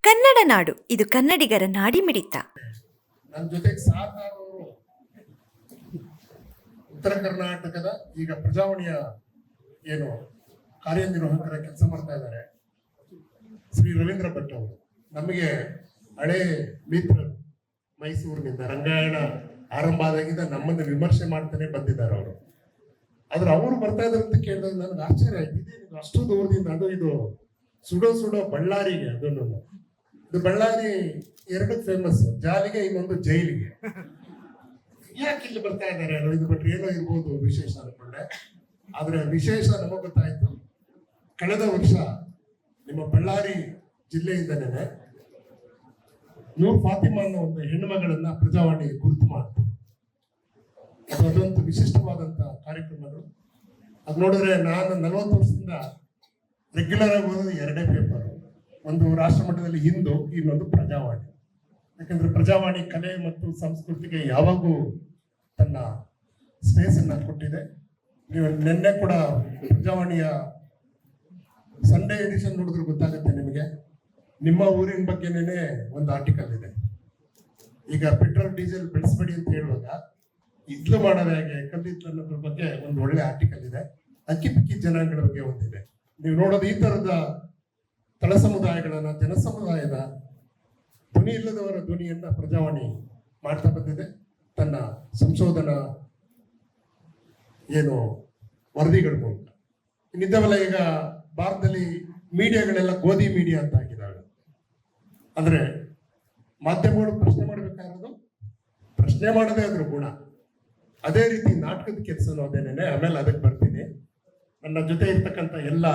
ಕನ್ನಡ ನಾಡು, ಇದು ಕನ್ನಡಿಗರ ನಾಡಿಮಿಡಿತ. ನನ್ನ ಜೊತೆಗೆ ಸಾಕಾರವರು ಉತ್ತರ ಕರ್ನಾಟಕದ ಈಗ ಪ್ರಜಾವಾಣಿಯ ಏನು ಕಾರ್ಯನಿರ್ವಾಹಕರ ಕೆಲಸ ಮಾಡ್ತಾ ಇದ್ದಾರೆ ಶ್ರೀ ರವೀಂದ್ರ ಭಟ್ ಅವರು. ನಮಗೆ ಹಳೆ ಮಿತ್ರರು, ಮೈಸೂರಿನಿಂದ ರಂಗಾಯಣ ಆರಂಭ ಆದಾಗಿಂದ ನಮ್ಮನ್ನು ವಿಮರ್ಶೆ ಮಾಡ್ತಾನೆ ಬಂದಿದ್ದಾರೆ ಅವರು. ಆದ್ರೆ ಅವರು ಬರ್ತಾ ಇದ್ದಾರೆ ಅಂತ ಕೇಳಿದಾಗ ನನಗೆ ಆಶ್ಚರ್ಯ ಆಯ್ತು. ಇದೇನಿದು ಅಷ್ಟು ದೂರದಿಂದ, ಅದು ಇದು ಸುಡೋ ಬಳ್ಳಾರಿಗೆ, ಅದನ್ನು ಇದು ಬಳ್ಳಾರಿ ಎರಡಕ್ಕೆ ಫೇಮಸ್, ಜಾಲಿಗೆ ಇನ್ನೊಂದು ಜೈಲಿಗೆ. ಯಾಕೆ ಇಲ್ಲಿ ಬರ್ತಾ ಇದ್ದಾರೆ ರವೀಂದ್ರ ಭಟ್ರು? ಏನೋ ಇರ್ಬೋದು ವಿಶೇಷ ಅನ್ಕೊಂಡೆ. ಆದ್ರೆ ವಿಶೇಷ ನಮಗೆ ಗೊತ್ತಾಯ್ತು, ಕಳೆದ ವರ್ಷ ನಿಮ್ಮ ಬಳ್ಳಾರಿ ಜಿಲ್ಲೆಯಿಂದನೇ ನೂರ್ ಫಾತಿಮಾ ಅನ್ನೋ ಒಂದು ಹೆಣ್ಣು ಮಗಳನ್ನ ಪ್ರಜಾವಾಣಿ ಗುರುತು ಮಾಡ್ತು. ಅದೊಂದು ವಿಶಿಷ್ಟವಾದಂತ ಕಾರ್ಯಕ್ರಮಗಳು. ಅದು ನೋಡಿದ್ರೆ ನಾನು 40 ವರ್ಷದಿಂದ ರೆಗ್ಯುಲರ್ ಆಗಿ ಓದೋದು ಎರಡೇ ಪೇಪರ್, ಒಂದು ರಾಷ್ಟ್ರ ಮಟ್ಟದಲ್ಲಿ ಹಿಂದೂ, ಇನ್ನೊಂದು ಪ್ರಜಾವಾಣಿ. ಯಾಕಂದ್ರೆ ಪ್ರಜಾವಾಣಿ ಕಲೆ ಮತ್ತು ಸಂಸ್ಕೃತಿಗೆ ಯಾವಾಗೂ ತನ್ನ ಸ್ಪೇಸ್ ಅನ್ನ ಕೊಟ್ಟಿದೆ. ನೀವು ನಿನ್ನೆ ಕೂಡ ಪ್ರಜಾವಾಣಿಯ ಸಂಡೇ ಎಡಿಷನ್ ನೋಡಿದ್ರೆ ಗೊತ್ತಾಗುತ್ತೆ ನಿಮಗೆ. ನಿಮ್ಮ ಊರಿನ ಬಗ್ಗೆನೇ ಒಂದು ಆರ್ಟಿಕಲ್ ಇದೆ. ಈಗ ಪೆಟ್ರೋಲ್ ಡೀಸೆಲ್ ಬೆಳೆಸಬೇಡಿ ಅಂತ ಹೇಳುವಾಗ ಇದ್ಲು ಮಾಡೋದು ಹೇಗೆ, ಕಲ್ಲಿದ್ಲು ಅನ್ನೋದ್ರ ಬಗ್ಗೆ ಒಂದು ಒಳ್ಳೆ ಆರ್ಟಿಕಲ್ ಇದೆ. ಅಕ್ಕಿ ಪಿಕ್ಕಿ ಜನಾಂಗಗಳ ಬಗ್ಗೆ ಒಂದಿದೆ. ನೀವು ನೋಡೋದು ಈ ತರದ ತಳ ಸಮುದಾಯಗಳನ್ನ, ಜನ ಸಮುದಾಯದ ಧ್ವನಿ ಇಲ್ಲದವರ ಧ್ವನಿಯನ್ನ ಪ್ರಜಾವಾಣಿ ಮಾಡ್ತಾ ಬಂದಿದೆ ತನ್ನ ಸಂಶೋಧನಾ ಏನು ವರದಿಗಳ ಮೂಲಕ. ಇನ್ನಿದ್ದವಲ್ಲ, ಈಗ ಭಾರತದಲ್ಲಿ ಮೀಡಿಯಾಗಳೆಲ್ಲ ಗೋಧಿ ಮೀಡಿಯಾ ಅಂತ ಆಗಿದ್ದಾವೆ. ಅಂದ್ರೆ ಮಾಧ್ಯಮಗಳು ಪ್ರಶ್ನೆ ಮಾಡ್ಬೇಕಾಗಿರೋದು ಪ್ರಶ್ನೆ ಮಾಡೋದೇ ಅದ್ರ ಗುಣ. ಅದೇ ರೀತಿ ನಾಟಕದ ಕೆಲಸನೂ ಅದೇನೇನೆ. ಆಮೇಲೆ ಅದಕ್ಕೆ ಬರ್ತೀನಿ. ನನ್ನ ಜೊತೆ ಇರ್ತಕ್ಕಂಥ ಎಲ್ಲ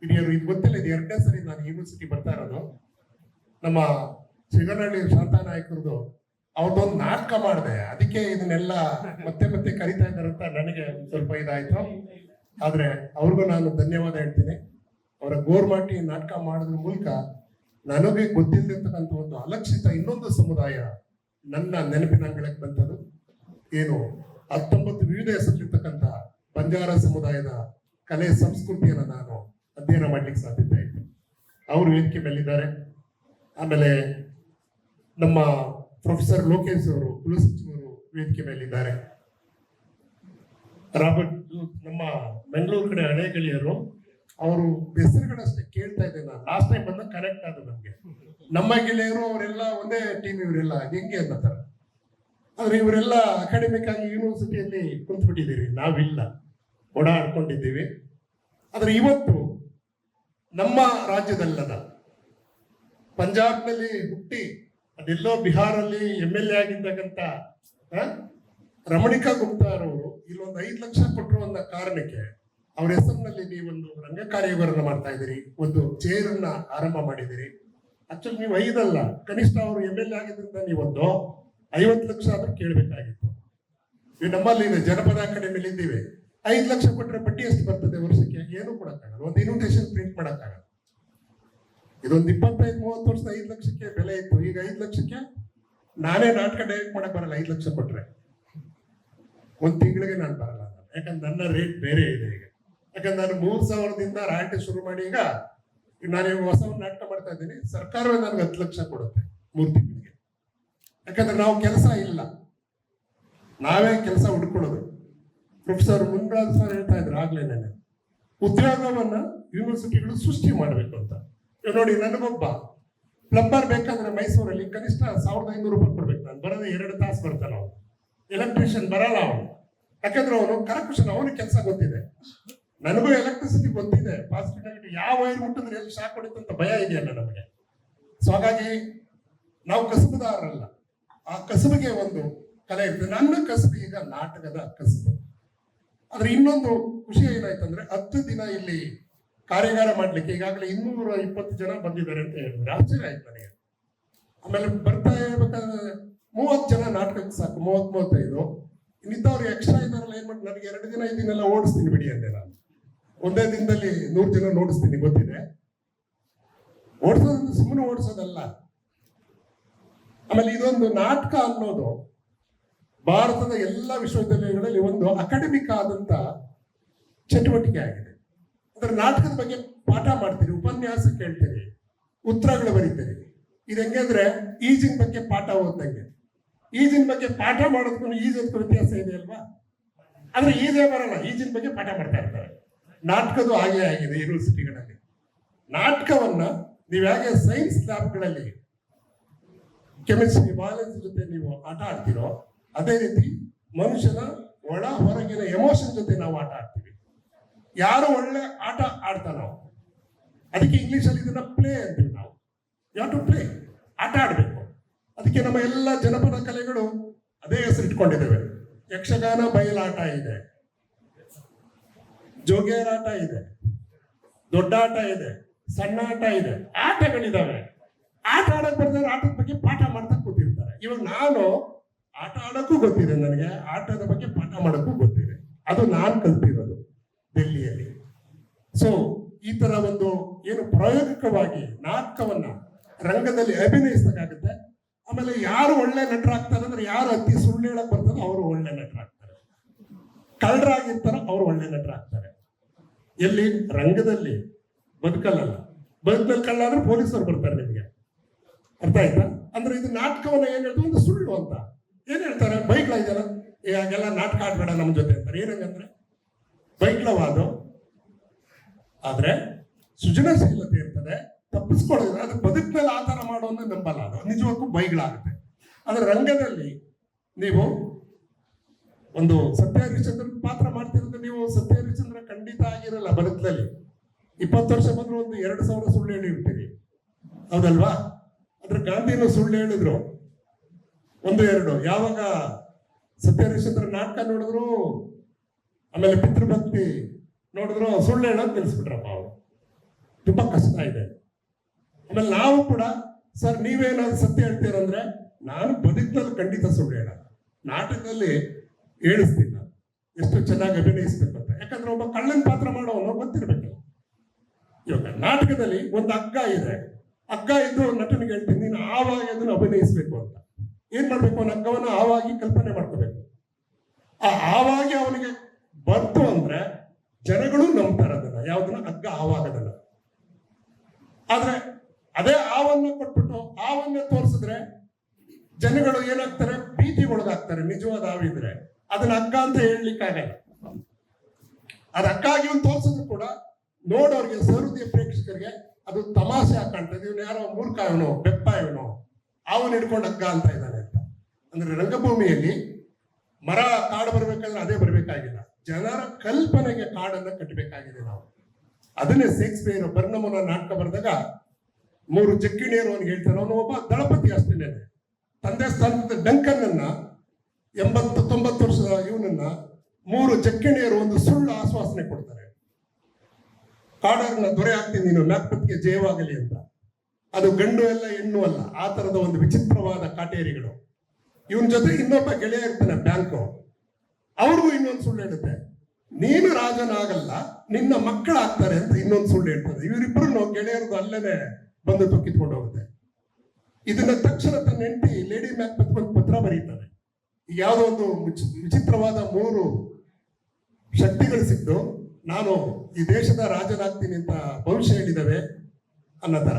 ಹಿರಿಯರು, ಇದು ಗೊತ್ತಿಲ್ಲ, ಇದು 2ನೇ ಸರಿ ನಾನು ಯೂನಿವರ್ಸಿಟಿ ಬರ್ತಾ ಇರೋದು. ನಮ್ಮ ಶ್ರೀಗನಹಳ್ಳಿ ಶಾಂತಾನಾಯಕರದು ಅವ್ರದ್ದೊಂದು ನಾಟಕ ಮಾಡಿದೆ, ಅದಕ್ಕೆ ಇದನ್ನೆಲ್ಲ ಮತ್ತೆ ಕರಿತಾ ಇದ್ದಾರಂತ ನನಗೆ ಸ್ವಲ್ಪ ಇದಾಯ್ತು. ಆದ್ರೆ ಅವ್ರಿಗೂ ನಾನು ಧನ್ಯವಾದ ಹೇಳ್ತೀನಿ. ಅವರ ಗೋರ್ಮಾಟಿ ನಾಟಕ ಮಾಡೋದ್ರ ಮೂಲಕ ನನಗೆ ಗೊತ್ತಿಲ್ಲದಿರ್ತಕ್ಕಂಥ ಒಂದು ಅಲಕ್ಷಿತ ಇನ್ನೊಂದು ಸಮುದಾಯ ನನ್ನ ನೆನಪಿನ ಅಂಗಳಕ್ಕೆ ಬಂತದ್ದು. ಏನು 19 ವಿವಿಧ ಹೆಸರಿರ್ತಕ್ಕಂಥ ಬಂಜಾರ ಸಮುದಾಯದ ಕಲೆ ಸಂಸ್ಕೃತಿಯನ್ನು ನಾನು ಅಧ್ಯಯನ ಮಾಡ್ಲಿಕ್ಕೆ ಸಾಧ್ಯತೆ ಆಯಿತು. ಅವರು ವೇದಿಕೆ ಮೇಲಿದ್ದಾರೆ. ಆಮೇಲೆ ನಮ್ಮ ಪ್ರೊಫೆಸರ್ ಲೋಕೇಶ್ ಅವರು, ಕುಲಸಚಿವರು ವೇದಿಕೆ ಮೇಲಿದ್ದಾರೆ. ರಾಬರ್ಟ್, ನಮ್ಮ ಬೆಂಗಳೂರು ಕಡೆ ಹಳೆ ಗೆಳೆಯರು, ಅವರು ಹೆಸರುಗಳಷ್ಟೇ ಕೇಳ್ತಾ ಇದ್ದೆ ನಾನು. ಲಾಸ್ಟ್ ಟೈಮ್ ಬಂದಾಗ ಕನೆಕ್ಟ್ ಆದ ನಮ್ಗೆ. ನಮ್ಮ ಗೆಳೆಯರು ಅವರೆಲ್ಲ ಒಂದೇ ಟೀಮ್, ಇವರೆಲ್ಲ ಹೆಂಗೆ ಅನ್ನೋತರ. ಆದ್ರೆ ಇವರೆಲ್ಲ ಅಕಾಡೆಮಿಕ್ ಆಗಿ ಯೂನಿವರ್ಸಿಟಿಯಲ್ಲಿ ಕುಂತ್ಬಿಟ್ಟಿದ್ದೀರಿ, ನಾವಿಲ್ಲ, ಓಡಾಡ್ಕೊಂಡಿದ್ದೀವಿ. ಆದ್ರೆ ಇವತ್ತು ನಮ್ಮ ರಾಜ್ಯದಲ್ಲದ ಪಂಜಾಬ್ನಲ್ಲಿ ಹುಟ್ಟಿ ಅದೆಲ್ಲೋ ಬಿಹಾರಲ್ಲಿ MLA ಆಗಿರ್ತಕ್ಕಂಥ ರಮಣಿಕಾ ಗುಪ್ತಾರವರು ಇಲ್ಲೊಂದು 5 ಲಕ್ಷ ಕೊಟ್ಟರು ಅನ್ನೋ ಕಾರಣಕ್ಕೆ ಅವ್ರ ಹೆಸರಿನಲ್ಲಿ ನೀವೊಂದು ರಂಗ ಕಾರ್ಯಗಳನ್ನು ಮಾಡ್ತಾ ಇದ್ದೀರಿ, ಒಂದು ಚೇರನ್ನ ಆರಂಭ ಮಾಡಿದಿರಿ. ಆಕ್ಚುಲಿ ನೀವು 5 ಅಲ್ಲ, ಕನಿಷ್ಠ ಅವರು MLA ಆಗಿದ್ರಿಂದ ನೀವೊಂದು 50 ಲಕ್ಷ ಆದ್ರೂ ಕೇಳಬೇಕಾಗಿತ್ತು. ನಮ್ಮಲ್ಲಿ ಇದೆ, ಜನಪದ ಅಕಾಡೆಮಿಲಿ ಇದ್ದೀವಿ. 5 ಲಕ್ಷ ಕೊಟ್ಟರೆ ಬಡ್ಡಿ ಎಷ್ಟು ಬರ್ತದೆ ವರ್ಷಕ್ಕೆ? ಏನು ಕೊಡಕ್ಕಾಗಲ್ಲ. ಒಂದು ಇನ್ವಿಟೇಷನ್ ಪ್ರಿಂಟ್ ಮಾಡಕ್ಕಾಗಲ್ಲ. ಇದೊಂದು 25-30 ವರ್ಷದ 5 ಲಕ್ಷಕ್ಕೆ ಬೆಲೆ ಇತ್ತು. ಈಗ 5 ಲಕ್ಷಕ್ಕೆ ನಾನೇ ನಾಟಕ ಡೈರೆಕ್ಟ್ ಮಾಡಕ್ ಬರಲ್ಲ. 5 ಲಕ್ಷ ಕೊಟ್ರೆ ಒಂದು ತಿಂಗಳಿಗೆ ನಾನು ಬರಲ್ಲ, ಯಾಕಂದ್ರೆ ನನ್ನ ರೇಟ್ ಬೇರೆ ಇದೆ ಈಗ. ಯಾಕಂದ್ರೆ ನಾನು 3,000ದಿಂದ ರಾಯಲ್ಟಿ ಶುರು ಮಾಡಿ ಈಗ ನಾನು ಹೊಸ ನಾಟಕ ಮಾಡ್ತಾ ಇದ್ದೀನಿ. ಸರ್ಕಾರವೇ ನನಗೆ 10 ಲಕ್ಷ ಕೊಡುತ್ತೆ 3 ತಿಂಗಳಿಗೆ. ಯಾಕಂದ್ರೆ ನಾವು ಕೆಲಸ ಇಲ್ಲ, ನಾವೇ ಕೆಲಸ ಹುಡ್ಕೊಳ್ಳೋದು. ಪ್ರೊಫೆಸರ್ ಮುನ್ರಾಜ್ ಸರ್ ಹೇಳ್ತಾ ಇದ್ರು ಆಗ್ಲೇ, ನಾನು ಉದ್ಯೋಗವನ್ನ ಯೂನಿವರ್ಸಿಟಿಗಳು ಸೃಷ್ಟಿ ಮಾಡಬೇಕು ಅಂತ. ನೋಡಿ, ನನಗೊಬ್ಬ ಪ್ಲಂಬರ್ ಬೇಕಂದ್ರೆ ಮೈಸೂರಲ್ಲಿ ಕನಿಷ್ಠ 1,500 ರೂಪಾಯಿ ಕೊಡ್ಬೇಕು. ನಾನು ಬರೋದು 2 ತಾಸು ಬರ್ತಾನೆ. ಅವನು ಎಲೆಕ್ಟ್ರಿಷಿಯನ್ ಬರಲ್ಲ ಅವನು, ಯಾಕಂದ್ರೆ ಅವನು ಕರಕುಶಲ, ಅವನಿಗೆ ಕೆಲಸ ಗೊತ್ತಿದೆ. ನನಗೂ ಎಲೆಕ್ಟ್ರಿಸಿಟಿ ಗೊತ್ತಿದೆ, ಪಾಸಿಟಿವ್ ನೆಗೆಟಿವ್, ಯಾವ ವೈರ್ ಮುಟ್ಟಿದ್ರೆ ಎಲ್ಲಿ ಶಾಕ್ ಹೊಡಿತಂತ ಭಯ ಇದೆಯಲ್ಲ ನಮಗೆ. ಸೊ ಹಾಗಾಗಿ ನಾವು ಕಸುಬುದಾರರಲ್ಲ, ಆ ಕಸುಬಿಗೆ ಒಂದು ಕಲೆ ಇರ್ತದೆ. ನನ್ನ ಕಸುಬು ಈಗ ನಾಟಕದ ಕಸುಬು. ಆದ್ರೆ ಇನ್ನೊಂದು ಖುಷಿ ಏನಾಯ್ತಂದ್ರೆ 10 ದಿನ ಇಲ್ಲಿ ಕಾರ್ಯಾಗಾರ ಮಾಡ್ಲಿಕ್ಕೆ ಈಗಾಗಲೇ 220 ಜನ ಬಂದಿದ್ದಾರೆ ಅಂತ ಹೇಳಿದ್ರೆ ಆಶ್ಚರ್ಯ ಆಯ್ತು ನನಗೆ. ಆಮೇಲೆ ಬರ್ತಾ ಇರ್ಬೇಕಾದ್ರೆ 30 ಜನ ನಾಟಕಕ್ಕೆ ಸಾಕು, 30-35. ಇನ್ನಿದ್ದವ್ರು ಎಕ್ಸ್ಟ್ರಾ ಇದ್ದಾರಲ್ಲ, ಏನ್ ಮಾಡಿ ನನಗೆ 2 ದಿನ ಇದನ್ನೆಲ್ಲ ಓಡಿಸ್ತೀನಿ ಬಿಡಿ ಅಂದೆ ನಾನು. ಒಂದೇ ದಿನದಲ್ಲಿ 100 ಜನ ನೋಡಿಸ್ತೀನಿ, ಗೊತ್ತಿದೆ. ಓಡಿಸೋದ್ರಿಂದ ಸುಮ್ಮನೆ ಓಡಿಸೋದಲ್ಲ. ಆಮೇಲೆ ಇದೊಂದು ನಾಟಕ ಅನ್ನೋದು ಭಾರತದ ಎಲ್ಲ ವಿಶ್ವವಿದ್ಯಾಲಯಗಳಲ್ಲಿ ಒಂದು ಅಕಾಡೆಮಿಕ್ ಆದಂತ ಚಟುವಟಿಕೆ ಆಗಿದೆ. ಅಂದ್ರೆ ನಾಟಕದ ಬಗ್ಗೆ ಪಾಠ ಮಾಡ್ತೀರಿ, ಉಪನ್ಯಾಸ ಕೇಳ್ತೀರಿ, ಉತ್ತರಗಳು ಬರೀತೀರಿ. ಇದು ಹೆಂಗೆ ಅಂದ್ರೆ ಈಜಿನ ಬಗ್ಗೆ ಪಾಠ ಓದ್ದಂಗೆ. ಈಜಿನ ಬಗ್ಗೆ ಪಾಠ ಮಾಡೋದಕ್ಕೂ ಈಜೋದಕ್ಕೂ ವ್ಯತ್ಯಾಸ ಇದೆ ಅಲ್ವಾ? ಆದ್ರೆ ಈಜೇ ಬರಲ್ಲ, ಈಜಿನ ಬಗ್ಗೆ ಪಾಠ ಮಾಡ್ತಾ ಇರ್ತಾರೆ. ನಾಟಕದ್ದು ಹಾಗೆ ಆಗಿದೆ ಯೂನಿವರ್ಸಿಟಿಗಳಲ್ಲಿ. ನಾಟಕವನ್ನ ನೀವು ಹೇಗೆ ಸೈನ್ಸ್ ಲ್ಯಾಬ್ಗಳಲ್ಲಿ ಕೆಮಿಸ್ಟ್ರಿ ಬಯಾಲಜಿ ಜೊತೆ ನೀವು ಆಟ ಆಡ್ತೀರೋ, ಅದೇ ರೀತಿ ಮನುಷ್ಯನ ಒಳ ಹೊರಗಿನ ಎಮೋಷನ್ ಜೊತೆ ನಾವು ಆಟ ಆಡ್ತೀವಿ. ಯಾರು ಒಳ್ಳೆ ಆಟ ಆಡ್ತಾನೋ ಅದಕ್ಕೆ ಇಂಗ್ಲಿಷಲ್ಲಿ ಇದನ್ನ ಪ್ಲೇ ಅಂತೀವಿ ನಾವು. ಯು ಟು ಪ್ಲೇ, ಆಟ ಆಡಬೇಕು. ಅದಕ್ಕೆ ನಮ್ಮ ಎಲ್ಲ ಜನಪದ ಕಲೆಗಳು ಅದೇ ಹೆಸರು ಇಟ್ಕೊಂಡಿದ್ದೇವೆ. ಯಕ್ಷಗಾನ ಬಯಲಾಟ ಇದೆ, ಜೋಗೇರಾಟ ಇದೆ, ದೊಡ್ಡ ಆಟ ಇದೆ, ಸಣ್ಣ ಆಟ ಇದೆ, ಆಟಗಳಿದಾವೆ. ಆಟ ಆಡಕ್ ಬರ್ತಾರೆ, ಆಟದ ಬಗ್ಗೆ ಪಾಠ ಮಾಡ್ತಾ ಕೂತಿರ್ತಾರೆ. ಇವಾಗ ನಾನು ಆಟ ಆಡಕ್ಕೂ ಗೊತ್ತಿದೆ, ನನಗೆ ಆಟದ ಬಗ್ಗೆ ಪಾಠ ಮಾಡಕ್ಕೂ ಗೊತ್ತಿದೆ. ಅದು ನಾನು ಕಲ್ತಿರೋದು ಡೆಲ್ಲಿಯಲ್ಲಿ. ಸೊ ಈ ತರ ಒಂದು ಏನು ಪ್ರಾಯೋಗಿಕವಾಗಿ ನಾಟಕವನ್ನ ರಂಗದಲ್ಲಿ ಅಭಿನಯಿಸಬೇಕಾಗುತ್ತೆ. ಆಮೇಲೆ ಯಾರು ಒಳ್ಳೆ ನಟರಾಗ್ತಾರೆ ಅಂದ್ರೆ, ಯಾರು ಅತಿ ಸುಳ್ಳು ಹೇಳಕ್ ಬರ್ತದೋ ಅವರು ಒಳ್ಳೆ ನಟರಾಗ್ತಾರೆ, ಕಳ್ಳರಾಗಿರ್ತಾರೋ ಅವರು ಒಳ್ಳೆ ನಟರಾಗ್ತಾರೆ. ಎಲ್ಲಿ ರಂಗದಲ್ಲಿ ಬದುಕಲ್ಲ, ಬದುಕಲ್ಲಿ ಕಳ್ಳ ಅಂದ್ರೆ ಪೊಲೀಸರು ಬರ್ತಾರೆ ನಿಮಗೆ. ಅರ್ಥ ಆಯ್ತಾ? ಅಂದ್ರೆ ಇದು ನಾಟಕವನ್ನ ಏನ್ ಹೇಳ್ತಾರೆ, ಒಂದು ಸುಳ್ಳು ಅಂತ ಏನ್ ಹೇಳ್ತಾರೆ, ಬೈಕ್ಲ ಇದೆಯಲ್ಲ, ಹಾಗೆಲ್ಲ ನಾಟಕ ಆಡ್ಬೇಡ ನಮ್ಮ ಜೊತೆ ಅಂತಾರೆ. ಏನಂಗಂದ್ರೆ ಬೈಕ್ಲವಾದ, ಆದ್ರೆ ಸೃಜನಶೀಲತೆ ಇರ್ತದೆ, ತಪ್ಪಿಸ್ಕೊಳ್ಳೋದು. ಅದು ಬದುಕಿನಲ್ಲಿ ಆಧಾರ ಮಾಡೋನ್ನ ನಂಬಲ್ಲ, ಅದು ನಿಜವಾಗೂ ಬೈಗಳಾಗುತ್ತೆ. ಆದ್ರೆ ರಂಗದಲ್ಲಿ ನೀವು ಒಂದು ಸತ್ಯ ಹರಿಶ್ಚಂದ್ರ ಪಾತ್ರ ಮಾಡ್ತಿರೋದು, ನೀವು ಸತ್ಯ ಹರಿಶ್ಚಂದ್ರ ಖಂಡಿತ ಆಗಿರಲ್ಲ ಬದುಕಲ್ಲಿ. 20 ವರ್ಷ ಬಂದ್ರು ಒಂದು 2000 ಸುಳ್ಳು ಹೇಳಿರ್ತೀರಿ, ಹೌದಲ್ವಾ? ಅದ್ರ ಗಾಂಧಿನೂ ಸುಳ್ಳು ಹೇಳಿದ್ರು 1-2. ಯಾವಾಗ ಸತ್ಯ ಹರಿಶ್ಚಂದ್ರ ನಾಟಕ ನೋಡಿದ್ರು, ಆಮೇಲೆ ಪಿತೃಭಕ್ತಿ ನೋಡಿದ್ರು, ಸುಳ್ಳು ಹೇಳೋದು ನಿಲ್ಸ್ಬಿಟ್ರಪ್ಪ ಅವರು. ತುಂಬಾ ಕಷ್ಟ ಇದೆ. ಆಮೇಲೆ ನಾವು ಕೂಡ, ಸರ್ ನೀವೇನಾದ್ರು ಸತ್ಯ ಹೇಳ್ತೀರಂದ್ರೆ, ನಾನು ಬದುಕಿನಲ್ಲಿ ಖಂಡಿತ ಸುಳ್ಳು ಹೇಳಲ್ಲ, ನಾಟಕದಲ್ಲಿ ಹೇಳಿಸ್ತೀನಿ ನಾನು ಎಷ್ಟು ಚೆನ್ನಾಗಿ ಅಭಿನಯಿಸ್ಬೇಕು ಅಂತ. ಯಾಕಂದ್ರೆ ಒಬ್ಬ ಕಳ್ಳನ ಪಾತ್ರ ಮಾಡೋನು ಗೊತ್ತಿರ್ಬೇಕಲ್ಲ. ಇವಾಗ ನಾಟಕದಲ್ಲಿ ಒಂದು ಹಗ್ಗ ಇದೆ, ಹಗ್ಗ ಇದ್ದು ನಟನಿಗೆ ಹೇಳ್ತೀನಿ, ನೀನು ಆವಾಗಿ ಅದನ್ನು ಅಭಿನಯಿಸ್ಬೇಕು ಅಂತ. ಏನ್ ಮಾಡ್ಬೇಕು, ಅವನ ಹಗ್ಗವನ್ನ ಆವಾಗಿ ಕಲ್ಪನೆ ಮಾಡ್ಕೋಬೇಕು. ಆ ಆವಾಗಿ ಅವನಿಗೆ ಬಂತು ಅಂದ್ರೆ ಜನಗಳು ನಂಬ್ತಾರೆ ಅದನ್ನ, ಯಾವ್ದನ್ನ, ಹಗ್ಗ ಆವಾಗದನ್ನ. ಆದ್ರೆ ಅದೇ ಆವನ್ನ ಕೊಟ್ಬಿಟ್ಟು ಆವನ್ನ ತೋರಿಸಿದ್ರೆ ಜನಗಳು ಏನಾಗ್ತಾರೆ, ಭೀತಿಗೊಳಗಾಗ್ತಾರೆ. ನಿಜವಾದ ಹಾವಿದ್ರೆ ಅದನ್ನ ಹಗ್ಗ ಅಂತ ಹೇಳಲಿಕ್ಕಾಗಲ್ಲ. ಅದ್ ಹಗ್ಗ ಆಗಿ ಒಂದು ತೋರಿಸಿದ್ರು ಕೂಡ ನೋಡೋರಿಗೆ, ಸಹೃದಯ ಪ್ರೇಕ್ಷಕರಿಗೆ ಅದು ತಮಾಷೆ ಕಾಣ್ತದೆ. ಇವನು ಯಾರೋ ಮೂರ್ಖ, ಇವನು ಬೆಪ್ಪ, ಇವನು ಅವನು ಹಿಡ್ಕೊಂಡು ಹಗ್ಗ ಅಂತ ಇದ್ದಾನೆ ಅಂತ. ಅಂದ್ರೆ ರಂಗಭೂಮಿಯಲ್ಲಿ ಮರ ಕಾಡು ಬರ್ಬೇಕಂದ್ರೆ ಅದೇ ಬರ್ಬೇಕಾಗಿಲ್ಲ, ಜನರ ಕಲ್ಪನೆಗೆ ಕಾಡನ್ನ ಕಟ್ಟಬೇಕಾಗಿದೆ ನಾವು. ಅದನ್ನೇ ಶೇಕ್ಸ್ಪಿಯರ್ ಬರ್ನಮನ ನಾಟಕ ಬರೆದಾಗ 3 ಜಕ್ಕಿಣಿಯರು ಅವನಿಗೆ ಹೇಳ್ತಾರೆ. ಅವನು ಒಬ್ಬ ದಳಪತಿ ಆಸ್ಟ್ರೇಲಿಯಾದ. ತಂದೆ ಸ್ಥಾನದ ಡಂಕನ್ ಅನ್ನ 80-90 ವರ್ಷದ ಇವನನ್ನ 3 ಜಕ್ಕಿಣಿಯರು ಒಂದು ಸುಳ್ಳು ಆಶ್ವಾಸನೆ ಕೊಡ್ತಾರೆ, ಕಾಡರ್ನ ದೊರೆ ಆಗ್ತೀನಿ ನೀನು, ಮ್ಯಾಕ್ಬತ್ಗೆ ಜಯವಾಗಲಿ ಅಂತ. ಅದು ಗಂಡು ಅಲ್ಲ ಹೆಣ್ಣು ಅಲ್ಲ, ಆ ತರದ ಒಂದು ವಿಚಿತ್ರವಾದ ಕಾಟೇರಿಗಳು. ಇವನ್ ಜೊತೆ ಇನ್ನೊಬ್ಬ ಗೆಳೆಯ ಇರ್ತಾನೆ ಬ್ಯಾಂಕು, ಅವ್ರಿಗೂ ಇನ್ನೊಂದು ಸುಳ್ಳು ಹೇಳುತ್ತೆ, ನೀನು ರಾಜನಾಗಲ್ಲ ನಿನ್ನ ಮಕ್ಕಳಾಗ್ತಾರೆ ಅಂತ ಇನ್ನೊಂದು ಸುಳ್ಳು ಹೇಳ್ತದೆ. ಇವರಿಬ್ಬರು ಗೆಳೆಯರದು ಅಲ್ಲೇನೆ ಬಂದು ತೊಕ್ಕಿತ್ಕೊಂಡು ಹೋಗುತ್ತೆ. ಇದನ್ನ ತಕ್ಷಣ ತನ್ನ ಹೆಂಡತಿ ಲೇಡಿ ಮ್ಯಾಕ್ಬೆತ್ ಒಂದು ಪತ್ರ ಬರೀತಾರೆ. ಈಗ ಯಾವುದೋ ಒಂದು ವಿಚಿತ್ರವಾದ 3 ಶಕ್ತಿಗಳು ಸಿಕ್ತು, ನಾನು ಈ ದೇಶದ ರಾಜನಾಗ್ತೀನಿ ಅಂತ ಭವಿಷ್ಯ ಹೇಳಿದವೆ ಅನ್ನೋ ತರ.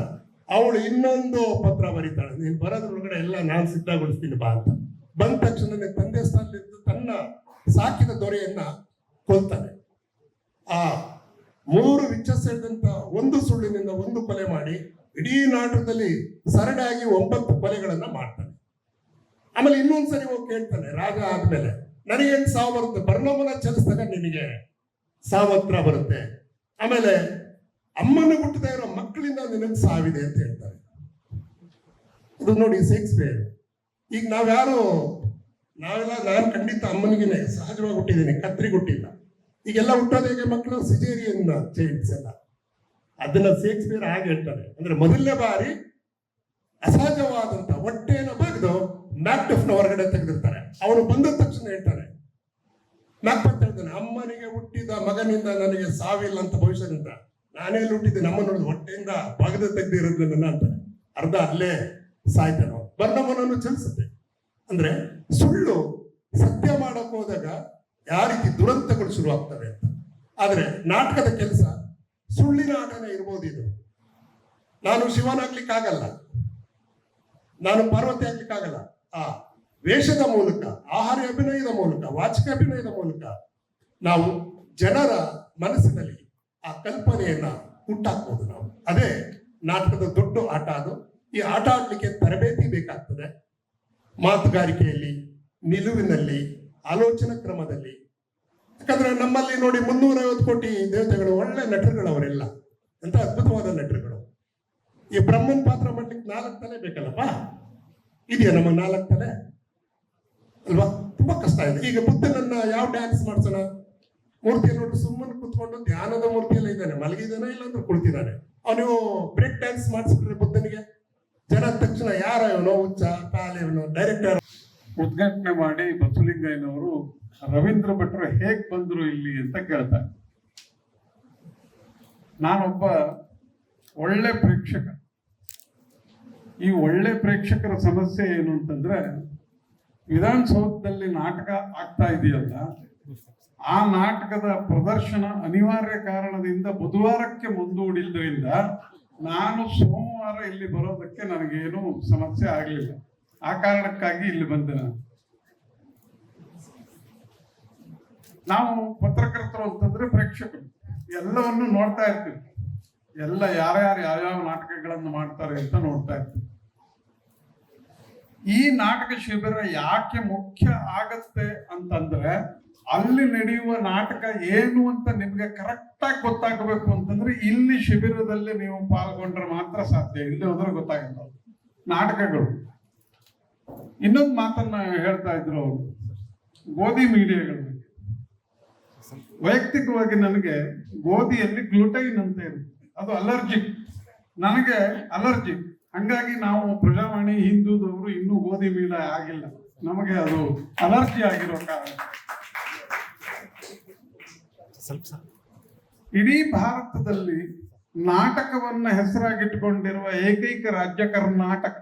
ಅವಳು ಇನ್ನೊಂದು ಪತ್ರ ಬರೀತಾಳೆ, ನೀನು ಬರೋದ್ರೊಳಗಡೆ ಎಲ್ಲ ನಾನು ಸಿದ್ಧಗೊಳಿಸ್ತೀನಿ ಬಾ ಅಂತ. ಬಂದ ತಕ್ಷಣ ತಂದೆ ಸ್ಥಾನದಿಂದ ತನ್ನ ಸಾಕಿದ ದೊರೆಯನ್ನ ಕೊಲ್ತಾನೆ. ಆ 3 ವಿಚ್ಛೇದಿಸಿದಂತ ಒಂದು ಸುಳ್ಳಿನಿಂದ ಒಂದು ಕೊಲೆ ಮಾಡಿ ಇಡೀ ನಾಟಕದಲ್ಲಿ ಸರಳಾಗಿ 9 ಕೊಲೆಗಳನ್ನ ಮಾಡ್ತಾನೆ. ಆಮೇಲೆ ಇನ್ನೊಂದ್ಸರಿ ಹೋಗಿ ಕೇಳ್ತಾನೆ, ರಾಜ ಆದ್ಮೇಲೆ ನನಗೇನು ಸಾವು ಬರುತ್ತೆ, ಬರ್ನಮನ ಚಲಿಸಿದಾಗ ನಿನಗೆ ಸಾವತ್ರ ಬರುತ್ತೆ, ಆಮೇಲೆ ಅಮ್ಮನ ಹುಟ್ಟದೇ ಇರೋ ಮಕ್ಕಳಿಂದ ನಿನಗೆ ಸಾವಿದೆ ಅಂತ ಹೇಳ್ತಾರೆ. ಇದು ನೋಡಿ ಶೇಕ್ಸ್ಪಿಯರ್. ಈಗ ನಾವೆಲ್ಲ ನಾನು ಖಂಡಿತ ಅಮ್ಮನಿಗೆ ಸಹಜವಾಗಿ ಹುಟ್ಟಿದ್ದೀನಿ, ಕತ್ರಿಗೆ ಹುಟ್ಟಿಲ್ಲ. ಈಗೆಲ್ಲ ಹುಟ್ಟೋದು ಹೇಗೆ ಮಕ್ಕಳು, ಸಿಜೇರಿಯನ್ ಚೈಲ್ಡ್ಸ್ ಎಲ್ಲ. ಅದನ್ನ ಶೇಕ್ಸ್ಪಿಯರ್ ಹಾಗೆ ಹೇಳ್ತಾರೆ. ಅಂದ್ರೆ ಮೊದಲನೇ ಬಾರಿ ಅಸಹಜವಾದಂತ ಹೊಟ್ಟೆಯನ್ನು ಬಗೆದು ಮ್ಯಾಕ್ಬೆತ್ನ ಹೊರಗಡೆ ತೆಗೆದಿರ್ತಾರೆ. ಅವನು ಬಂದ ತಕ್ಷಣ ಹೇಳ್ತಾನೆ, ಮ್ಯಾಕ್ಬೆತ್ ಹೇಳ್ತಾನೆ, ಅಮ್ಮನಿಗೆ ಹುಟ್ಟಿದ ಮಗನಿಂದ ನನಗೆ ಸಾವಿಲ್ಲ ಅಂತ ಭವಿಷ್ಯದಿಂದ, ನಾನೇ ಹುಟ್ಟಿದ್ದೆ, ನಮ್ಮ ನೋಡಿದ ಹೊಟ್ಟೆಯಿಂದ ಬಗೆದು ತೆಗೆದಿರೋದು ನನ್ನ ಅಂತಾನೆ. ಅರ್ಧ ಅಲ್ಲೇ ಸಾಯ್ತಾನೆ. ಬರ್ನಮನನ್ನು ಚಲಿಸುತ್ತೆ. ಅಂದ್ರೆ ಸುಳ್ಳು ಸತ್ಯ ಮಾಡಕ್ ಹೋದಾಗ ಯಾವ ರೀತಿ ದುರಂತಗಳು ಶುರುವಾಗ್ತವೆ ಅಂತ. ಆದ್ರೆ ನಾಟಕದ ಕೆಲಸ ಸುಳ್ಳಿನ ಆಟನೇ ಇರ್ಬೋದು. ಇದು ನಾನು ಶಿವನಾಗ್ಲಿಕ್ಕಾಗಲ್ಲ, ನಾನು ಪಾರ್ವತಿ ಆಗ್ಲಿಕ್ಕಾಗಲ್ಲ. ಆ ವೇಷದ ಮೂಲಕ, ಆಹಾರ ಅಭಿನಯದ ಮೂಲಕ, ವಾಚಿಕ ಅಭಿನಯದ ಮೂಲಕ ನಾವು ಜನರ ಮನಸ್ಸಿನಲ್ಲಿ ಆ ಕಲ್ಪನೆಯನ್ನ ಹುಟ್ಟಾಕ್ಬೋದು. ನಾವು ಅದೇ ನಾಟಕದ ದೊಡ್ಡ ಆಟ. ಅದು ಈ ಆಟ ಆಡ್ಲಿಕ್ಕೆ ತರಬೇತಿ ಬೇಕಾಗ್ತದೆ. ಮಾತುಗಾರಿಕೆಯಲ್ಲಿ, ನಿಲುವಿನಲ್ಲಿ, ಆಲೋಚನಾ ಕ್ರಮದಲ್ಲಿ. ಯಾಕಂದ್ರೆ ನಮ್ಮಲ್ಲಿ ನೋಡಿ 350 ಕೋಟಿ ದೇವತೆಗಳು, ಒಳ್ಳೆ ನಟರುಗಳು ಅವರೆಲ್ಲ, ಎಂತ ಅದ್ಭುತವಾದ ನಟರುಗಳು. ಈ ಬ್ರಹ್ಮನ್ ಪಾತ್ರ ಮಾಡ್ಲಿಕ್ಕೆ 4 ತಲೆ ಬೇಕಲ್ಲಪ್ಪ. ಇದೆಯಾ ನಮ್ಮ 4 ತಲೆ ಅಲ್ವಾ? ತುಂಬಾ ಕಷ್ಟ ಇದೆ. ಈಗ ಬುದ್ಧನನ್ನ ಯಾವ ಡ್ಯಾನ್ಸ್ ಮಾಡ್ಸೋಣ? ಮೂರ್ತಿ ನೋಡಿ ಸುಮ್ಮನೆ ಕುತ್ಕೊಂಡು ಧ್ಯಾನದ ಮೂರ್ತಿಯಲ್ಲ ಇದ್ದಾನೆ, ಮಲಗಿದಾನೆ, ಇಲ್ಲಾಂದ್ರೆ ಕುಳಿತಿದ್ದಾನೆ. ಅವನು ಬ್ರೇಕ್ ಡ್ಯಾನ್ಸ್ ಮಾಡಿಸ್ಬಿಟ್ರೆ ಬುದ್ಧನಿಗೆ ಜನ ತಕ್ಷಣ ಯಾರ ಇವನೋ ಹುಚ್ಚ ಪಾಲೆ ಇವನು ಡೈರೆಕ್ಟರ್. ಉದ್ಘಾಟನೆ ಮಾಡಿ ಬಸವಲಿಂಗಯ್ಯನವರು ರವೀಂದ್ರ ಭಟ್ರು ಹೇಗ್ ಬಂದ್ರು ಇಲ್ಲಿ ಅಂತ ಕೇಳ್ತಾರೆ. ನಾನೊಬ್ಬ ಒಳ್ಳೆ ಪ್ರೇಕ್ಷಕ. ಈ ಒಳ್ಳೆ ಪ್ರೇಕ್ಷಕರ ಸಮಸ್ಯೆ ಏನು ಅಂತಂದ್ರೆ, ವಿಧಾನಸೌಧದಲ್ಲಿ ನಾಟಕ ಆಗ್ತಾ ಇದೆಯಲ್ಲ, ಆ ನಾಟಕದ ಪ್ರದರ್ಶನ ಅನಿವಾರ್ಯ ಕಾರಣದಿಂದ ಬುಧವಾರಕ್ಕೆ ಮುಂದೂಡಿದ್ರಿಂದ ನಾನು ಸೋಮವಾರ ಇಲ್ಲಿ ಬರೋದಕ್ಕೆ ನನಗೇನು ಸಮಸ್ಯೆ ಆಗಲಿಲ್ಲ. ಆ ಕಾರಣಕ್ಕಾಗಿ ಇಲ್ಲಿ ಬಂದೆ. ನಾವು ಪತ್ರಕರ್ತರು ಅಂತಂದ್ರೆ ಪ್ರೇಕ್ಷಕರು, ಎಲ್ಲವನ್ನು ನೋಡ್ತಾ ಇರ್ತೀವಿ. ಎಲ್ಲ ಯಾರ್ಯಾರು ಯಾವ್ಯಾವ ನಾಟಕಗಳನ್ನು ಮಾಡ್ತಾರೆ ಅಂತ ನೋಡ್ತಾ ಇರ್ತೀವಿ. ಈ ನಾಟಕ ಶಿಬಿರ ಯಾಕೆ ಮುಖ್ಯ ಆಗತ್ತೆ ಅಂತಂದ್ರೆ, ಅಲ್ಲಿ ನಡೆಯುವ ನಾಟಕ ಏನು ಅಂತ ನಿಮ್ಗೆ ಕರೆಕ್ಟ್ ಆಗಿ ಗೊತ್ತಾಗಬೇಕು ಅಂತಂದ್ರೆ ಇಲ್ಲಿ ಶಿಬಿರದಲ್ಲಿ ನೀವು ಪಾಲ್ಗೊಂಡ್ರೆ ಮಾತ್ರ ಸಾಧ್ಯ. ಇಲ್ಲಿ ಹೋದ್ರೆ ಗೊತ್ತಾಗಲ್ಲ ನಾಟಕಗಳು. ಇನ್ನೊಂದು ಮಾತನ್ನ ಹೇಳ್ತಾ ಇದ್ರು ಅವರು, ಗೋಧಿ ಮೀಡಿಯಾಗಳು. ವೈಯಕ್ತಿಕವಾಗಿ ನನಗೆ ಗೋಧಿಯಲ್ಲಿ ಗ್ಲುಟೈನ್ ಅಂತ ಇರುತ್ತೆ, ಅದು ಅಲರ್ಜಿಕ್. ನನಗೆ ಅಲರ್ಜಿಕ್. ಹಂಗಾಗಿ ನಾವು ಪ್ರಜಾವಾಣಿ ಹಿಂದೂದವರು ಇನ್ನೂ ಗೋಧಿ ಮೀಡಿಯಾ ಆಗಿಲ್ಲ. ನಮಗೆ ಅದು ಅಲರ್ಜಿ ಆಗಿರೋ ಕಾರಣ ಇಡೀ ಭಾರತದಲ್ಲಿ ನಾಟಕವನ್ನ ಹೆಸರಾಗಿಟ್ಟುಕೊಂಡಿರುವ ಏಕೈಕ ರಾಜ್ಯ ಕರ್ನಾಟಕ.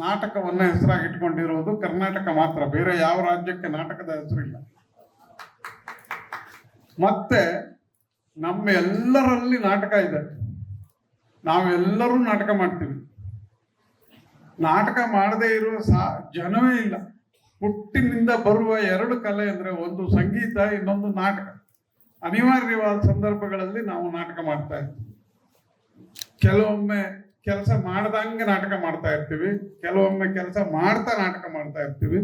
ನಾಟಕವನ್ನ ಹೆಸರಾಗಿಟ್ಕೊಂಡಿರೋದು ಕರ್ನಾಟಕ ಮಾತ್ರ. ಬೇರೆ ಯಾವ ರಾಜ್ಯಕ್ಕೆ ನಾಟಕದ ಹೆಸರಿಲ್ಲ. ಮತ್ತೆ ನಮ್ಮ ಎಲ್ಲರಲ್ಲಿ ನಾಟಕ ಇದೆ. ನಾವೆಲ್ಲರೂ ನಾಟಕ ಮಾಡ್ತೀವಿ. ನಾಟಕ ಮಾಡದೇ ಇರುವ ಜನವೇ ಇಲ್ಲ. ಹುಟ್ಟಿನಿಂದ ಬರುವ 2 ಕಲೆ ಅಂದ್ರೆ, ಒಂದು ಸಂಗೀತ, ಇನ್ನೊಂದು ನಾಟಕ. ಅನಿವಾರ್ಯವಾದ ಸಂದರ್ಭಗಳಲ್ಲಿ ನಾವು ನಾಟಕ ಮಾಡ್ತಾ ಇರ್ತೀವಿ. ಕೆಲವೊಮ್ಮೆ ಕೆಲಸ ಮಾಡ್ದಂಗೆ ನಾಟಕ ಮಾಡ್ತಾ ಇರ್ತೀವಿ, ಕೆಲವೊಮ್ಮೆ ಕೆಲಸ ಮಾಡ್ತಾ ನಾಟಕ ಮಾಡ್ತಾ ಇರ್ತೀವಿ.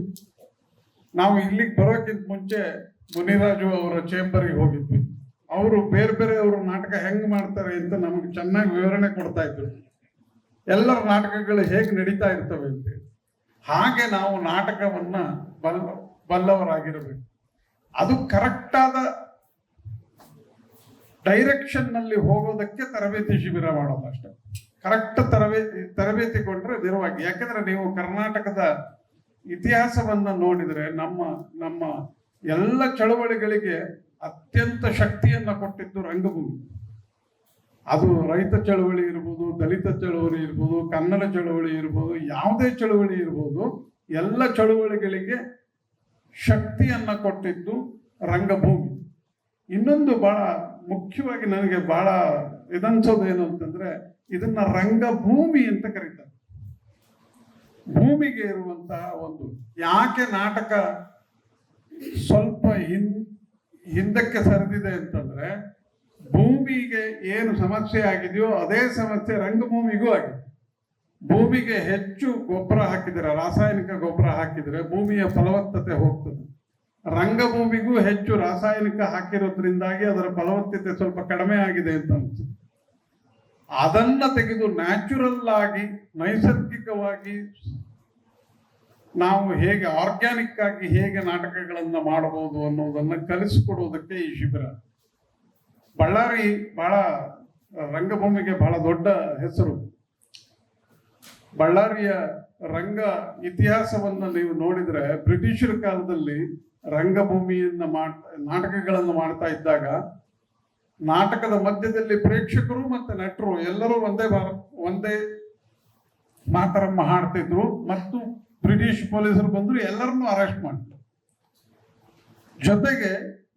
ನಾವು ಇಲ್ಲಿಗೆ ಬರೋಕ್ಕಿಂತ ಮುಂಚೆ ಮುನಿರಾಜು ಅವರ ಚೇಂಬರ್ಗೆ ಹೋಗಿದ್ವಿ. ಅವರು ಬೇರೆ ಬೇರೆ ಅವರು ನಾಟಕ ಹೆಂಗ್ ಮಾಡ್ತಾರೆ ಅಂತ ನಮಗೆ ಚೆನ್ನಾಗಿ ವಿವರಣೆ ಕೊಡ್ತಾ ಇದ್ರು. ಎಲ್ಲರ ನಾಟಕಗಳು ಹೇಗೆ ನಡೀತಾ ಇರ್ತವೆ ಅಂತ. ಹಾಗೆ ನಾವು ನಾಟಕವನ್ನ ಬಲ್ಲವರಾಗಿರಬೇಕು. ಅದು ಕರೆಕ್ಟ್ ಆದ ಡೈರೆಕ್ಷನ್ ನಲ್ಲಿ ಹೋಗೋದಕ್ಕೆ ತರಬೇತಿ ಶಿಬಿರ ಮಾಡೋದು ಅಷ್ಟೇ. ಕರೆಕ್ಟ್ ತರಬೇತಿ ಕೊಂಡ್ರೆ ನಿರವಾಗಿ. ಯಾಕಂದ್ರೆ ನೀವು ಕರ್ನಾಟಕದ ಇತಿಹಾಸವನ್ನ ನೋಡಿದ್ರೆ ನಮ್ಮ ಎಲ್ಲ ಚಳವಳಿಗಳಿಗೆ ಅತ್ಯಂತ ಶಕ್ತಿಯನ್ನ ಕೊಟ್ಟಿದ್ದು ರಂಗಭೂಮಿ. ಅದು ರೈತ ಚಳವಳಿ ಇರ್ಬೋದು, ದಲಿತ ಚಳವಳಿ ಇರ್ಬೋದು, ಕನ್ನಡ ಚಳವಳಿ ಇರ್ಬೋದು, ಯಾವುದೇ ಚಳವಳಿ ಇರ್ಬೋದು, ಎಲ್ಲ ಚಳವಳಿಗಳಿಗೆ ಶಕ್ತಿಯನ್ನ ಕೊಟ್ಟಿದ್ದು ರಂಗಭೂಮಿ. ಇನ್ನೊಂದು ಬಹಳ ಮುಖ್ಯವಾಗಿ ನನಗೆ ಬಹಳ ಇದನ್ಸೋದು ಏನು ಅಂತಂದ್ರೆ, ಇದನ್ನ ರಂಗಭೂಮಿ ಅಂತ ಕರೀತಾರೆ. ಭೂಮಿಗೆ ಇರುವಂತಹ ಒಂದು, ಯಾಕೆ ನಾಟಕ ಸ್ವಲ್ಪ ಹಿಂದಕ್ಕೆ ಸರಿದಿದೆ ಅಂತಂದ್ರೆ, ಭೂಮಿಗೆ ಏನು ಸಮಸ್ಯೆ ಆಗಿದೆಯೋ ಅದೇ ಸಮಸ್ಯೆ ರಂಗಭೂಮಿಗೂ ಆಗಿದೆ. ಭೂಮಿಗೆ ಹೆಚ್ಚು ಗೊಬ್ಬರ ಹಾಕಿದರೆ, ರಾಸಾಯನಿಕ ಗೊಬ್ಬರ ಹಾಕಿದರೆ ಭೂಮಿಯ ಫಲವತ್ತತೆ ಹೋಗ್ತದೆ. ರಂಗಭೂಮಿಗೂ ಹೆಚ್ಚು ರಾಸಾಯನಿಕ ಹಾಕಿರೋದ್ರಿಂದಾಗಿ ಅದರ ಫಲವತ್ತತೆ ಸ್ವಲ್ಪ ಕಡಿಮೆ ಆಗಿದೆ ಅಂತ ಅನ್ಸುತ್ತೆ. ಅದನ್ನ ತೆಗೆದು ನ್ಯಾಚುರಲ್ ಆಗಿ, ನೈಸರ್ಗಿಕವಾಗಿ ನಾವು ಹೇಗೆ ಆರ್ಗ್ಯಾನಿಕ್ ಆಗಿ ಹೇಗೆ ನಾಟಕಗಳನ್ನ ಮಾಡಬಹುದು ಅನ್ನೋದನ್ನ ಕಲಿಸಿಕೊಡುವುದಕ್ಕೆ ಈ ಶಿಬಿರ. ಬಳ್ಳಾರಿ ಬಹಳ ರಂಗಭೂಮಿಗೆ ಬಹಳ ದೊಡ್ಡ ಹೆಸರು. ಬಳ್ಳಾರಿಯ ರಂಗ ಇತಿಹಾಸವನ್ನ ನೀವು ನೋಡಿದ್ರೆ, ಬ್ರಿಟಿಷರ ಕಾಲದಲ್ಲಿ ರಂಗಭೂಮಿಯನ್ನ ನಾಟಕಗಳನ್ನು ಮಾಡ್ತಾ ಇದ್ದಾಗ ನಾಟಕದ ಮಧ್ಯದಲ್ಲಿ ಪ್ರೇಕ್ಷಕರು ಮತ್ತೆ ನಟರು ಎಲ್ಲರೂ ಒಂದೇ ಮಾತರಮ್ಮ ಹಾಡ್ತಿದ್ರು. ಮತ್ತು ಬ್ರಿಟಿಷ್ ಪೊಲೀಸರು ಬಂದ್ರು, ಎಲ್ಲರನ್ನೂ ಅರೆಸ್ಟ್ ಮಾಡಿದ್ರು. ಜೊತೆಗೆ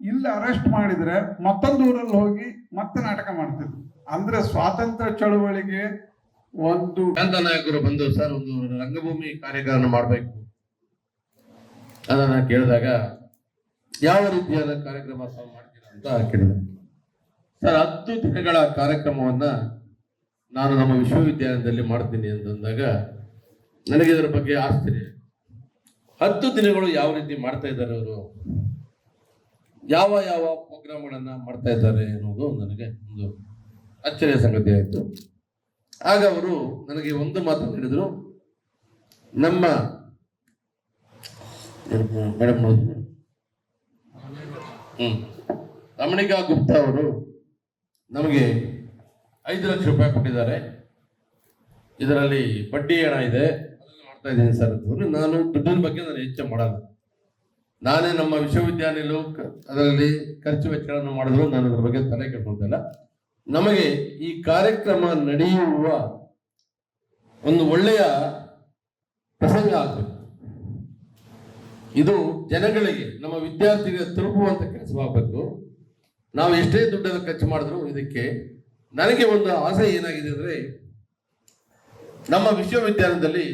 ಇಲ್ಲಿ ಅರೆಸ್ಟ್ ಮಾಡಿದ್ರೆ ಮತ್ತೊಂದು ಊರಲ್ಲಿ ಹೋಗಿ ಮತ್ತೆ ನಾಟಕ ಮಾಡ್ತಿದ್ರು. ಅಂದ್ರೆ ಸ್ವಾತಂತ್ರ್ಯ ಚಳವಳಿಗೆ ಒಂದು ಶಾಂತ ನಾಯಕರು ಬಂದು ಸರ್ ಒಂದು ರಂಗಭೂಮಿ ಕಾರ್ಯಕ್ರಮ ಮಾಡಬೇಕು ಅದನ್ನ ಕೇಳಿದಾಗ ಯಾವ ರೀತಿಯಾದ ಕಾರ್ಯಕ್ರಮ ತಾವು ಮಾಡ್ತೀರಾ ಅಂತ ಕೇಳಿದೆ. ಸರ್ 10 ದಿನಗಳ ಕಾರ್ಯಕ್ರಮವನ್ನ ನಾನು ನಮ್ಮ ವಿಶ್ವವಿದ್ಯಾಲಯದಲ್ಲಿ ಮಾಡ್ತೀನಿ ಅಂತಂದಾಗ ನನಗೆ ಇದರ ಬಗ್ಗೆ ಆಶ್ಚರ್ಯ. 10 ದಿನಗಳು ಯಾವ ರೀತಿ ಮಾಡ್ತಾ ಇದ್ದಾರೆ ಅವರು, ಯಾವ ಯಾವ ಪ್ರೋಗ್ರಾಮ್ಗಳನ್ನ ಮಾಡ್ತಾ ಇದ್ದಾರೆ ಅನ್ನೋದು ನನಗೆ ಒಂದು ಅಚ್ಚರಿಯ ಸಂಗತಿ ಆಯಿತು. ಆಗ ಅವರು ನನಗೆ ಒಂದು ಮಾತು ಹೇಳಿದರು, ನಮ್ಮ ಮೇಡಮ್ ರಮಣಿಕಾ ಗುಪ್ತಾ ಅವರು ನಮಗೆ 5 ಲಕ್ಷ ರೂಪಾಯಿ ಕೊಟ್ಟಿದ್ದಾರೆ, ಇದರಲ್ಲಿ ಬಡ್ಡಿ ಹಣ ಇದೆ, ಅದನ್ನು ಮಾಡ್ತಾ ಇದ್ದೀನಿ ಸರ್ ಅಂತಂದ್ರೆ, ನಾನು ದುಡ್ಡಿನ ಬಗ್ಗೆ ನಾನು ಹೆಚ್ಚು ಮಾಡಲ್ಲ, ನಾನೇ ನಮ್ಮ ವಿಶ್ವವಿದ್ಯಾಲಯದಲ್ಲೂ ಅದರಲ್ಲಿ ಖರ್ಚು ವೆಚ್ಚಗಳನ್ನು ಮಾಡಿದ್ರು ನಾನು ಅದರ ಬಗ್ಗೆ ತಲೆ ಕೆಡ್ಕೊಂತಿಲ್ಲ. ನಮಗೆ ಈ ಕಾರ್ಯಕ್ರಮ ನಡೆಯುವ ಒಂದು ಒಳ್ಳೆಯ ಪ್ರಸಂಗ ಆಗಬೇಕು, ಇದು ಜನಗಳಿಗೆ ನಮ್ಮ ವಿದ್ಯಾರ್ಥಿಗಳಿಗೆ ತಲುಪುವಂತ ಕೆಲಸವಾಗಬೇಕು. ನಾವು ಎಷ್ಟೇ ದುಡ್ಡನ್ನು ಖರ್ಚು ಮಾಡಿದ್ರು ಇದಕ್ಕೆ ನನಗೆ ಒಂದು ಆಸೆ ಏನಾಗಿದೆ ಅಂದ್ರೆ, ನಮ್ಮ ವಿಶ್ವವಿದ್ಯಾಲಯದಲ್ಲಿ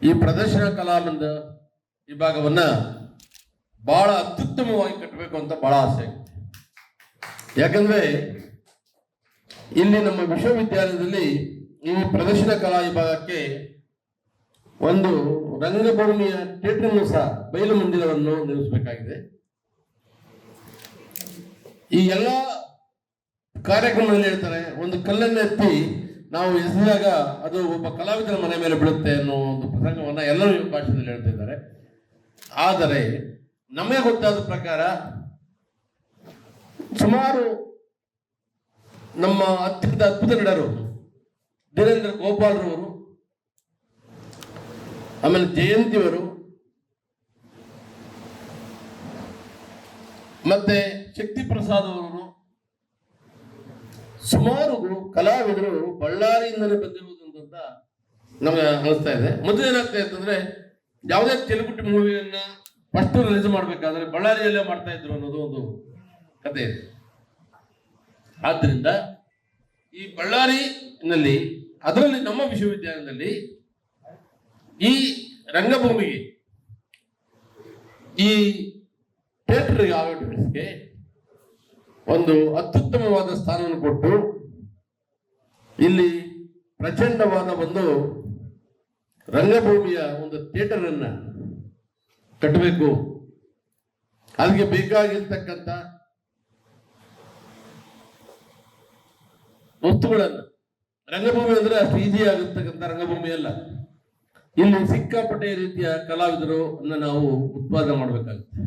ಈ ಪ್ರದರ್ಶನ ಕಲಾಮಂದ ವಿಭಾಗವನ್ನ ಬಹಳ ಅತ್ಯುತ್ತಮವಾಗಿ ಕಟ್ಟಬೇಕು ಅಂತ ಬಹಳ ಆಸೆ ಆಗಿದೆ. ಯಾಕಂದ್ರೆ ಇಲ್ಲಿ ನಮ್ಮ ವಿಶ್ವವಿದ್ಯಾಲಯದಲ್ಲಿ ಈ ಪ್ರದರ್ಶನ ಕಲಾ ವಿಭಾಗಕ್ಕೆ ಒಂದು ರಂಗಭೂಮಿಯ ಥಿಯೇಟರ್ ಸಹ ಬಯಲು ಮಂದಿರವನ್ನು ನಿರ್ಮಿಸಬೇಕಾಗಿದೆ. ಈ ಎಲ್ಲ ಕಾರ್ಯಕ್ರಮದಲ್ಲಿ ಹೇಳ್ತಾರೆ, ಒಂದು ಕಲ್ಲನ್ನು ಎತ್ತಿ ನಾವು ಎಸೆದಾಗ ಅದು ಒಬ್ಬ ಕಲಾವಿದರ ಮನೆ ಮೇಲೆ ಬೀಳುತ್ತೆ ಅನ್ನೋ ಒಂದು ಪ್ರಸಂಗವನ್ನ ಎಲ್ಲರೂ ಭಾಷೆಯಲ್ಲಿ ಹೇಳ್ತಾ ಇದ್ದಾರೆ. ಆದರೆ ನಮಗೆ ಗೊತ್ತಾದ ಪ್ರಕಾರ ಸುಮಾರು ನಮ್ಮ ಅತ್ಯಂತ ಅದ್ಭುತ ನಟರು ಧೀರೇಂದ್ರ ಗೋಪಾಲ್ರವರು, ಆಮೇಲೆ ಜಯಂತಿಯವರು, ಮತ್ತೆ ಶಕ್ತಿ ಪ್ರಸಾದ್ ಅವರು, ಸುಮಾರು ಕಲಾವಿದರು ಬಳ್ಳಾರಿಯಿಂದಲೇ ಬಂದಿರುವುದು ಅಂತ ನಮಗೆ ಅನಿಸ್ತಾ ಇದೆ. ಮೊದಲು ಏನಾಗ್ತಾ ಇತ್ತಂದ್ರೆ, ಯಾವುದೇ ತೆಲುಗು ಮೂವಿಯನ್ನ ಫಸ್ಟ್ ರಿಲೀಸ್ ಮಾಡ್ಬೇಕಾದ್ರೆ ಬಳ್ಳಾರಿಯಲ್ಲೇ ಮಾಡ್ತಾ ಇದ್ರು ಅನ್ನೋದು ಒಂದು ಕಥೆ ಇದೆ. ಆದ್ರಿಂದ ಈ ಬಳ್ಳಾರಿನಲ್ಲಿ, ಅದರಲ್ಲಿ ನಮ್ಮ ವಿಶ್ವವಿದ್ಯಾಲಯದಲ್ಲಿ ಈ ರಂಗಭೂಮಿಗೆ, ಈ ಥಿಯೇಟರ್ ಆರ್ಟಿಸ್ಟ್ಗೆ ಒಂದು ಅತ್ಯುತ್ತಮವಾದ ಸ್ಥಾನವನ್ನು ಕೊಟ್ಟು ಇಲ್ಲಿ ಪ್ರಚಂಡವಾದ ಒಂದು ರಂಗಭೂಮಿಯ ಒಂದು ಥಿಯೇಟರ್ ಅನ್ನ ಕಟ್ಟಬೇಕು. ಅದಕ್ಕೆ ಬೇಕಾಗಿರ್ತಕ್ಕಂಥ ವಸ್ತುಗಳನ್ನು, ರಂಗಭೂಮಿ ಅಂದ್ರೆ ಅಷ್ಟು ಈಸಿ ಆಗಿರ್ತಕ್ಕಂಥ ರಂಗಭೂಮಿ ಅಲ್ಲ, ಇಲ್ಲಿ ಸಿಕ್ಕಾಪಟ್ಟೆ ರೀತಿಯ ಕಲಾವಿದರು ನಾವು ಉತ್ಪಾದನೆ ಮಾಡಬೇಕಾಗುತ್ತೆ.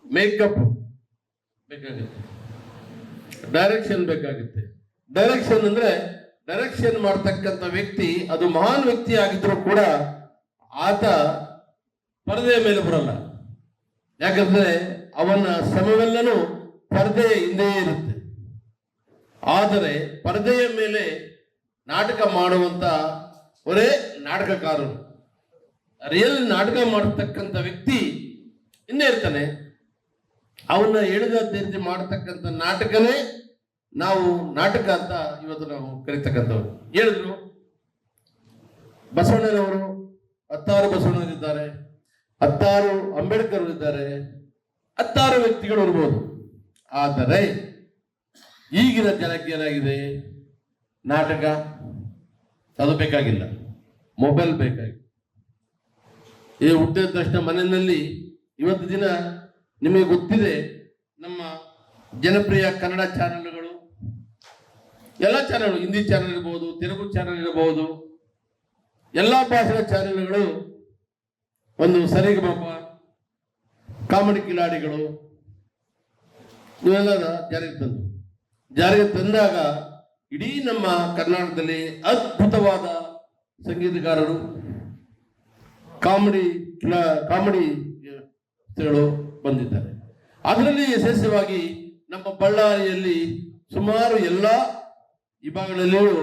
ಮೇಕಪ್ ಬೇಕಾಗುತ್ತೆ, ಡೈರೆಕ್ಷನ್ ಬೇಕಾಗುತ್ತೆ. ಡೈರೆಕ್ಷನ್ ಅಂದ್ರೆ ಡೈರೆಕ್ಷನ್ ಮಾಡ್ತಕ್ಕಂಥ ವ್ಯಕ್ತಿ ಅದು ಮಹಾನ್ ವ್ಯಕ್ತಿ ಆಗಿದ್ರು ಕೂಡ ಆತ ಪರದೆಯ ಮೇಲೆ ಬರಲ್ಲ. ಯಾಕಂದ್ರೆ ಅವನ ಶ್ರಮವೆಲ್ಲನೂ ಪರದೆಯ ಹಿಂದೆಯೇ ಇರುತ್ತೆ. ಆದರೆ ಪರದೆಯ ಮೇಲೆ ನಾಟಕ ಮಾಡುವಂತ ಒರೇ ನಾಟಕಕಾರರು, ರಿಯಲ್ ನಾಟಕ ಮಾಡತಕ್ಕಂಥ ವ್ಯಕ್ತಿ ಇನ್ನೇ ಇರ್ತಾನೆ. ಅವನ್ನ ಎಳೆದ ರೀತಿ ಮಾಡತಕ್ಕಂಥ ನಾಟಕನೇ ನಾವು ನಾಟಕ ಅಂತ ಇವತ್ತು ನಾವು ಕರೀತಕ್ಕಂಥವ್ರು. ಹೇಳಿದ್ರು ಬಸವಣ್ಣನವರು 16 ಬಸವಣ್ಣರಿದ್ದಾರೆ, 16 ಅಂಬೇಡ್ಕರ್ ಇದ್ದಾರೆ, 16 ವ್ಯಕ್ತಿಗಳು ಇರ್ಬೋದು. ಆದರೆ ಈಗಿನ ಜನಕ್ಕೆ ಏನಾಗಿದೆ, ನಾಟಕ ಅದು ಬೇಕಾಗಿಲ್ಲ, ಮೊಬೈಲ್ ಬೇಕಾಗಿಲ್ಲ. ಈ ಹುಟ್ಟಿದ ತಕ್ಷಣ ಮನೆಯಲ್ಲಿ ಇವತ್ತು ದಿನ ನಿಮಗೆ ಗೊತ್ತಿದೆ, ನಮ್ಮ ಜನಪ್ರಿಯ ಕನ್ನಡ ಚಾನೆಲ್ಗಳು, ಎಲ್ಲ ಚಾನೆಲ್, ಹಿಂದಿ ಚಾನೆಲ್ ಇರ್ಬೋದು, ತೆಲುಗು ಚಾನೆಲ್ ಇರಬಹುದು, ಎಲ್ಲ ಭಾಷೆಯ ಚಾನೆಲ್ಗಳು ಒಂದು ಸರಿಗಮಪ, ಕಾಮಿಡಿ ಕಿಲಾಡಿಗಳು ಇವೆಲ್ಲ ಜಾರಿಗೆ ತಂದಾಗ ಇಡೀ ನಮ್ಮ ಕರ್ನಾಟಕದಲ್ಲಿ ಅದ್ಭುತವಾದ ಸಂಗೀತಗಾರರು, ಕಾಮಿಡಿಗಳು ಬಂದಿದ್ದಾರೆ. ಅದರಲ್ಲಿ ಯಶಸ್ವಿಯಾಗಿ ನಮ್ಮ ಬಳ್ಳಾರಿಯಲ್ಲಿ ಸುಮಾರು ಎಲ್ಲ ವಿಭಾಗಗಳಲ್ಲಿಯೂ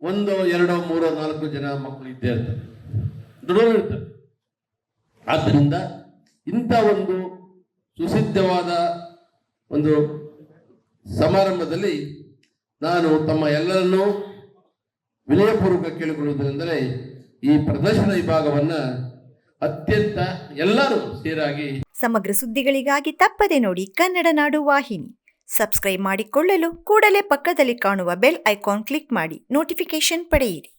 1, 2, 3, 4 ಜನ ಮಕ್ಕಳು ಇದ್ದೇ ಇರ್ತಾರೆ, ದೊಡ್ಡವರು ಇರ್ತಾರೆ. ಆದ್ದರಿಂದ ಇಂಥ ಒಂದು ಸುಸಿದ್ಧವಾದ ಒಂದು ಸಮಾರಂಭದಲ್ಲಿ ನಾನು ತಮ್ಮ ಎಲ್ಲರನ್ನೂ ವಿನಯಪೂರ್ವಕ ಕೇಳಿಕೊಳ್ಳುವುದೆಂದರೆ ಈ ಪ್ರದರ್ಶನ ವಿಭಾಗವನ್ನ ಅತ್ಯಂತ ಎಲ್ಲರೂ ಸೇರಾಗಿ ಸಮಗ್ರ ಸುದ್ದಿಗಳಿಗಾಗಿ ತಪ್ಪದೆ ನೋಡಿ ಕನ್ನಡ ನಾಡು ವಾಹಿನಿ. ಸಬ್ಸ್ಕ್ರೈಬ್ ಮಾಡಿಕೊಳ್ಳಲು ಕೂಡಲೇ ಪಕ್ಕದಲ್ಲಿ ಕಾಣುವ ಬೆಲ್ ಐಕಾನ್ ಕ್ಲಿಕ್ ಮಾಡಿ ನೋಟಿಫಿಕೇಶನ್ ಪಡೆಯಿರಿ.